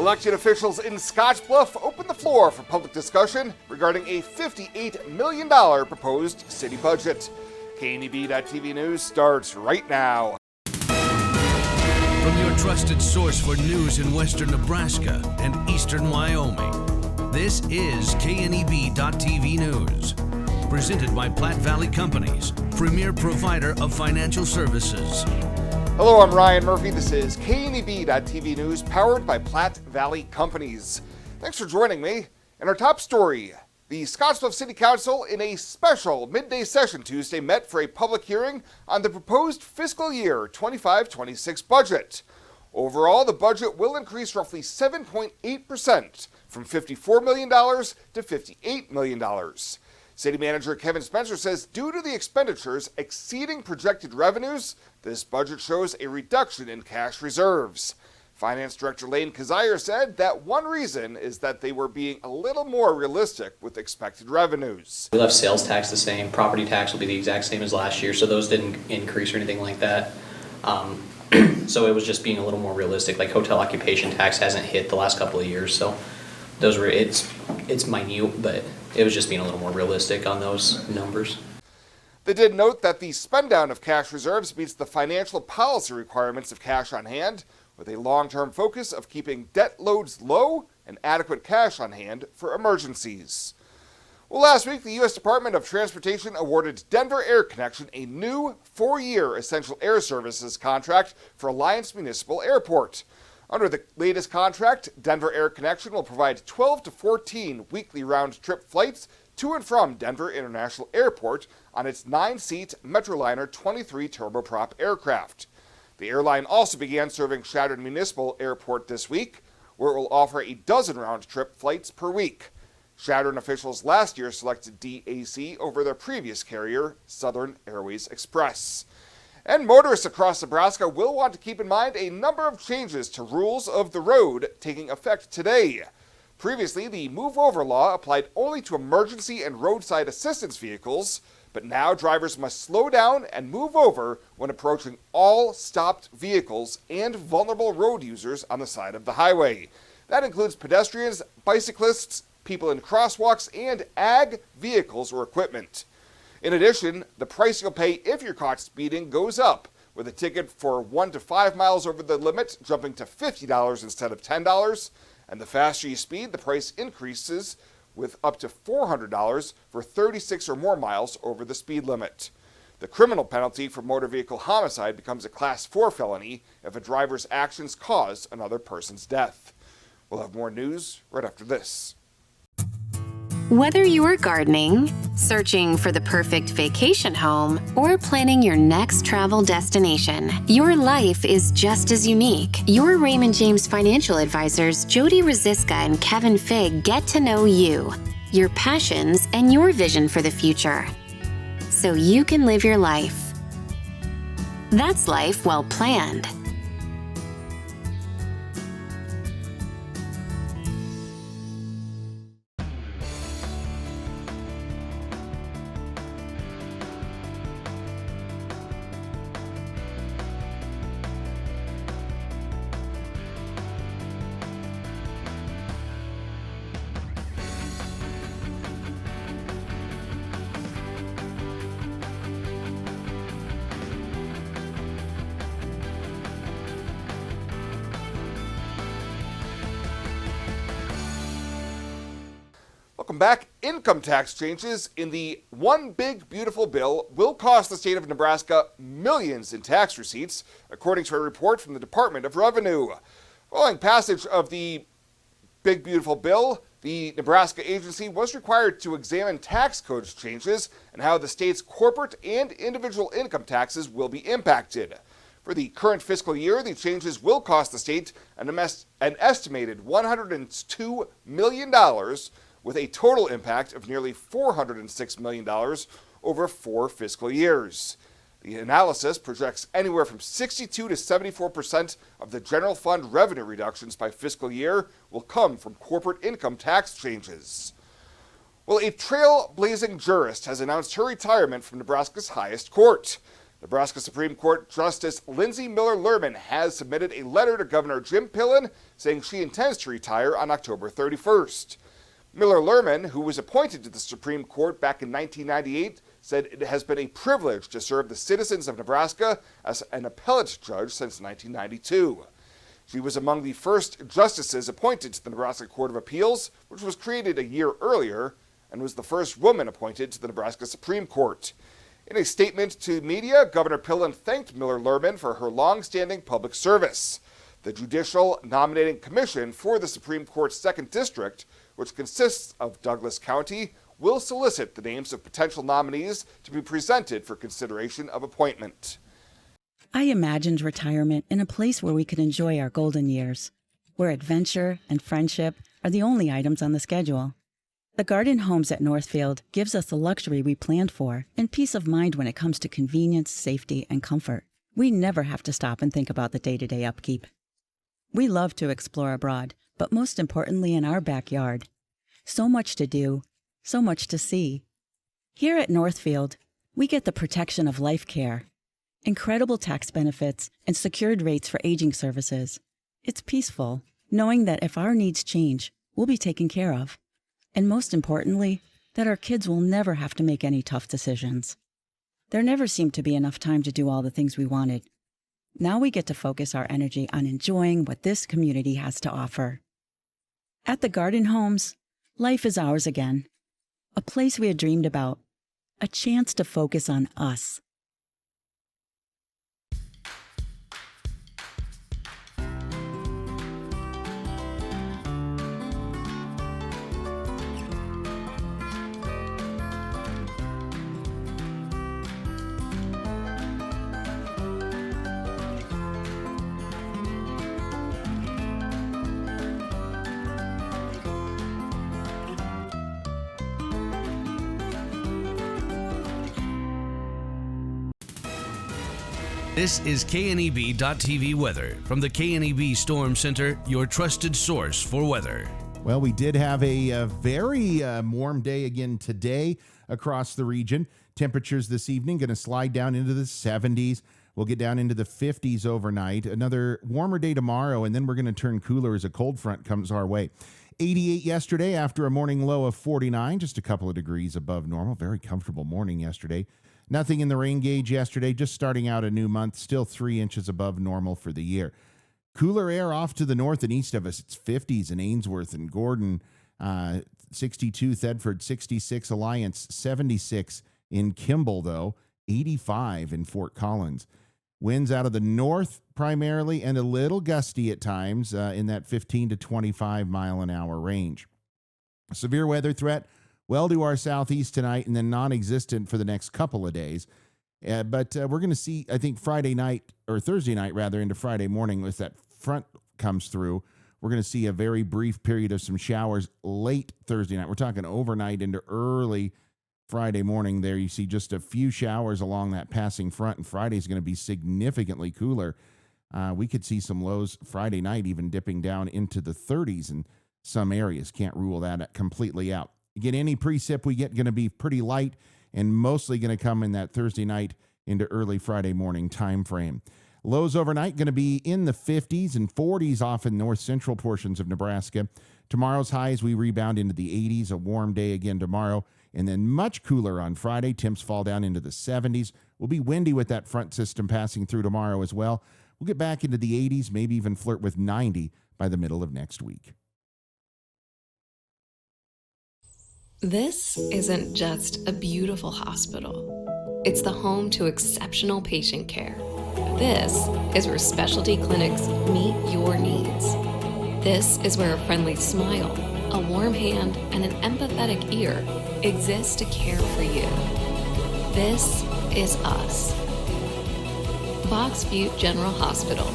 Elected officials in Scottsbluff opened the floor for public discussion regarding a $58 million proposed city budget. KNEB.TV News starts right now. From your trusted source for news in western Nebraska and eastern Wyoming, this is KNEB.TV News. Presented by Platte Valley Companies, premier provider of financial services. Hello, I'm Ryan Murphy. This is KNEB.TV News, powered by Platte Valley Companies. Thanks for joining me. In our top story, the Scottsbluff City Council, in a special midday session Tuesday, met for a public hearing on the proposed fiscal year 25-26 budget. Overall, the budget will increase roughly 7.8%, from $54 million to $58 million. City Manager Kevin Spencer says due to the expenditures exceeding projected revenues, this budget shows a reduction in cash reserves. Finance Director Lane Kazire said that one reason is that they were being a little more realistic with expected revenues. We left sales tax the same, property tax will be the exact same as last year, so those didn't increase or anything like that. So it was just being a little more realistic, like hotel occupation tax hasn't hit the last couple of years, so those were, it's minute, but it was just being a little more realistic on those numbers. They did note that the spend down of cash reserves meets the financial policy requirements of cash on hand, with a long-term focus of keeping debt loads low and adequate cash on hand for emergencies. Well, last week, the U.S. Department of Transportation awarded Denver Air Connection a new 4-year essential air services contract for Alliance Municipal Airport. Under the latest contract, Denver Air Connection will provide 12 to 14 weekly round-trip flights to and from Denver International Airport on its 9-seat Metroliner 23 turboprop aircraft. The airline also began serving Chadron Municipal Airport this week, where it will offer a dozen round-trip flights per week. Chadron officials last year selected DAC over their previous carrier, Southern Airways Express. And motorists across Nebraska will want to keep in mind a number of changes to rules of the road taking effect today. Previously, the Move Over law applied only to emergency and roadside assistance vehicles, but now drivers must slow down and move over when approaching all stopped vehicles and vulnerable road users on the side of the highway. That includes pedestrians, bicyclists, people in crosswalks, and ag vehicles or equipment. In addition, the price you'll pay if you're caught speeding goes up, with a ticket for 1 to 5 miles over the limit jumping to $50 instead of $10, and the faster you speed, the price increases with up to $400 for 36 or more miles over the speed limit. The criminal penalty for motor vehicle homicide becomes a Class 4 felony if a driver's actions cause another person's death. We'll have more news right after this. Whether you're gardening, searching for the perfect vacation home, or planning your next travel destination, your life is just as unique. Your Raymond James financial advisors, Jody Rosiska and Kevin Figg, get to know you, your passions, and your vision for the future, so you can live your life. That's life well planned. Welcome back. Income tax changes in the One Big Beautiful Bill will cost the state of Nebraska millions in tax receipts, according to a report from the Department of Revenue. Following passage of the Big Beautiful Bill, the Nebraska agency was required to examine tax code changes and how the state's corporate and individual income taxes will be impacted. For the current fiscal year, the changes will cost the state an estimated $102 million, with a total impact of nearly $406 million over 4 fiscal years. The analysis projects anywhere from 62 to 74% of the general fund revenue reductions by fiscal year will come from corporate income tax changes. Well, a trailblazing jurist has announced her retirement from Nebraska's highest court. Nebraska Supreme Court Justice Lindsey Miller Lerman has submitted a letter to Governor Jim Pillen saying she intends to retire on October 31st. Miller Lerman, who was appointed to the Supreme Court back in 1998, said it has been a privilege to serve the citizens of Nebraska as an appellate judge since 1992. She was among the first justices appointed to the Nebraska Court of Appeals, which was created a year earlier, and was the first woman appointed to the Nebraska Supreme Court. In a statement to media, Governor Pillen thanked Miller Lerman for her long-standing public service. The Judicial Nominating Commission for the Supreme Court's 2nd District, which consists of Douglas County, will solicit the names of potential nominees to be presented for consideration of appointment. I imagined retirement in a place where we could enjoy our golden years, where adventure and friendship are the only items on the schedule. The Garden Homes at Northfield gives us the luxury we planned for and peace of mind when it comes to convenience, safety, and comfort. We never have to stop and think about the day-to-day upkeep. We love to explore abroad, but most importantly in our backyard. So much to do, so much to see. Here at Northfield, we get the protection of life care, incredible tax benefits, and secured rates for aging services. It's peaceful, knowing that if our needs change, we'll be taken care of. And most importantly, that our kids will never have to make any tough decisions. There never seemed to be enough time to do all the things we wanted. Now we get to focus our energy on enjoying what this community has to offer. At the Garden Homes, life is ours again. A place we had dreamed about. A chance to focus on us. This is KNEB.TV weather from the KNEB Storm Center, your trusted source for weather. Well, we did have a very warm day again today across the region. Temperatures this evening going to slide down into the 70s. We'll get down into the 50s overnight. Another warmer day tomorrow, and then we're going to turn cooler as a cold front comes our way. 88 yesterday after a morning low of 49, just a couple of degrees above normal. Very comfortable morning yesterday. Nothing in the rain gauge yesterday, just starting out a new month, still 3 inches above normal for the year. Cooler air off to the north and east of us. It's 50s in Ainsworth and Gordon, 62 Thedford, 66 Alliance, 76 in Kimball, though, 85 in Fort Collins. Winds out of the north primarily and a little gusty at times in that 15 to 25 mile an hour range. Severe weather threat well to our southeast tonight and then non-existent for the next couple of days. But we're going to see, I think, Thursday night rather, into Friday morning as that front comes through. We're going to see a very brief period of some showers late Thursday night. We're talking overnight into early Friday morning there. You see just a few showers along that passing front, and Friday's going to be significantly cooler. We could see some lows Friday night even dipping down into the 30s in some areas. Can't rule that completely out. Again, any precip we get going to be pretty light and mostly going to come in that Thursday night into early Friday morning time frame. Lows overnight going to be in the 50s and 40s off in north central portions of Nebraska. Tomorrow's highs, we rebound into the 80s, a warm day again tomorrow, and then much cooler on Friday. Temps fall down into the 70s. We'll be windy with that front system passing through tomorrow as well. We'll get back into the 80s, maybe even flirt with 90 by the middle of next week. This isn't just a beautiful hospital. It's the home to exceptional patient care. This is where specialty clinics meet your needs. This is where a friendly smile, a warm hand, and an empathetic ear exist to care for you. This is us. Fox Butte General Hospital.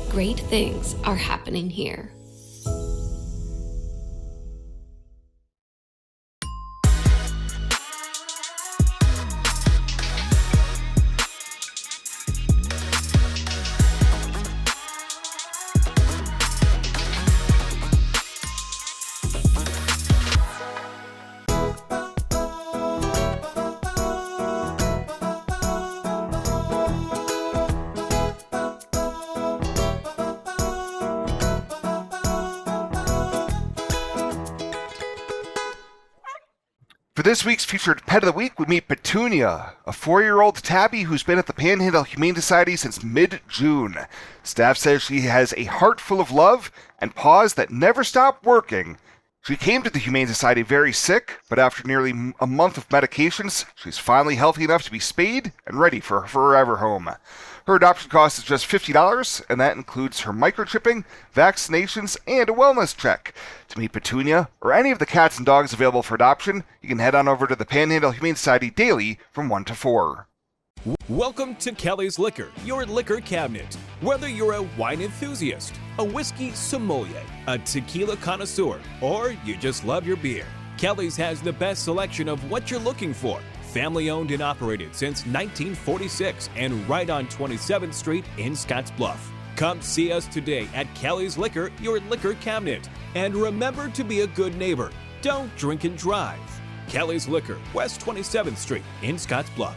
Great things are happening here. For this week's featured Pet of the Week, we meet Petunia, a 4-year-old tabby who's been at the Panhandle Humane Society since mid-June. Staff says she has a heart full of love and paws that never stop working. She came to the Humane Society very sick, but after nearly a month of medications, she's finally healthy enough to be spayed and ready for her forever home. Her adoption cost is just $50, and that includes her microchipping, vaccinations, and a wellness check. To meet Petunia, or any of the cats and dogs available for adoption, you can head on over to the Panhandle Humane Society daily from 1 to 4. Welcome to Kelly's Liquor, your liquor cabinet. Whether you're a wine enthusiast, a whiskey sommelier, a tequila connoisseur, or you just love your beer, Kelly's has the best selection of what you're looking for. Family owned and operated since 1946 and right on 27th Street in Scottsbluff. Come see us today at Kelly's Liquor, your liquor cabinet. And remember to be a good neighbor. Don't drink and drive. Kelly's Liquor, West 27th Street in Scottsbluff.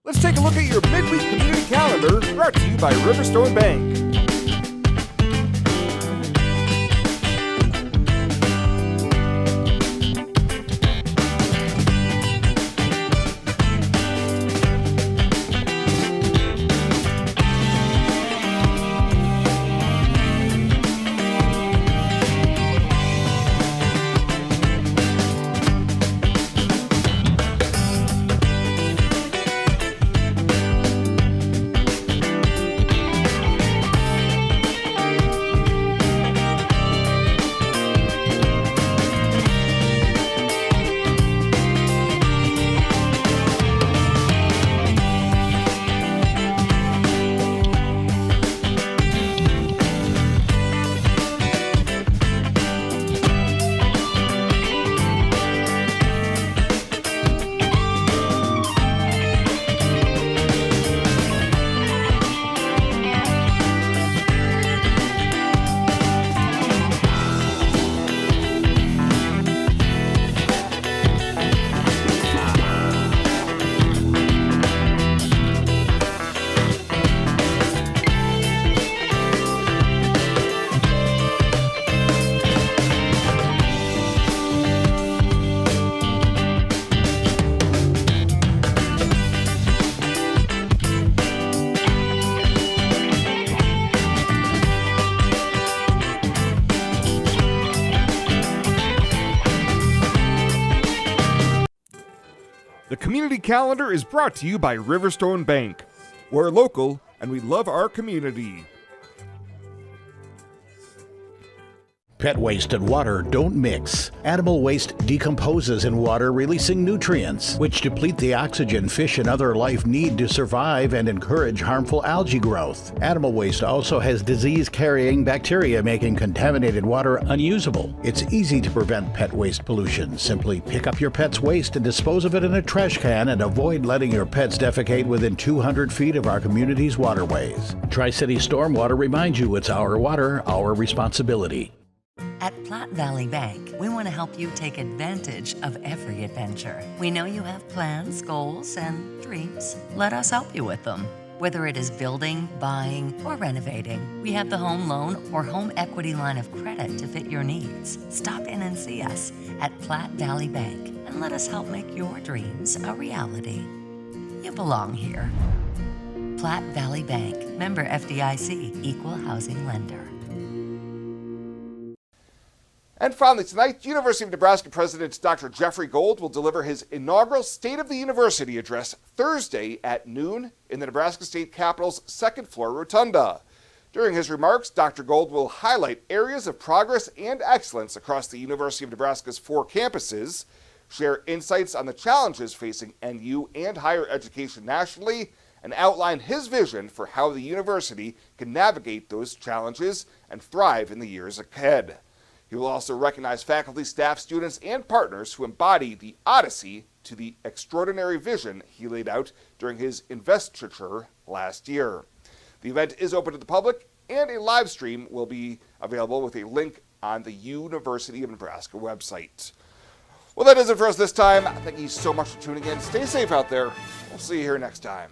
Let's take a look at your midweek community calendar, brought to you by Riverstone Bank. The community calendar is brought to you by Riverstone Bank. We're local and we love our community. Pet waste and water don't mix. Animal waste decomposes in water, releasing nutrients, which deplete the oxygen fish and other life need to survive and encourage harmful algae growth. Animal waste also has disease-carrying bacteria, making contaminated water unusable. It's easy to prevent pet waste pollution. Simply pick up your pet's waste and dispose of it in a trash can, and avoid letting your pets defecate within 200 feet of our community's waterways. Tri-City Stormwater reminds you it's our water, our responsibility. At Platte Valley Bank, we want to help you take advantage of every adventure. We know you have plans, goals, and dreams. Let us help you with them. Whether it is building, buying, or renovating, we have the home loan or home equity line of credit to fit your needs. Stop in and see us at Platte Valley Bank and let us help make your dreams a reality. You belong here. Platte Valley Bank, member FDIC, equal housing lender. And finally tonight, University of Nebraska President Dr. Jeffrey Gold will deliver his inaugural State of the University address Thursday at noon in the Nebraska State Capitol's second floor rotunda. During his remarks, Dr. Gold will highlight areas of progress and excellence across the University of Nebraska's 4 campuses, share insights on the challenges facing NU and higher education nationally, and outline his vision for how the university can navigate those challenges and thrive in the years ahead. He will also recognize faculty, staff, students, and partners who embody the odyssey to the extraordinary vision he laid out during his investiture last year. The event is open to the public, and a live stream will be available with a link on the University of Nebraska website. Well, that is it for us this time. Thank you so much for tuning in. Stay safe out there. We'll see you here next time.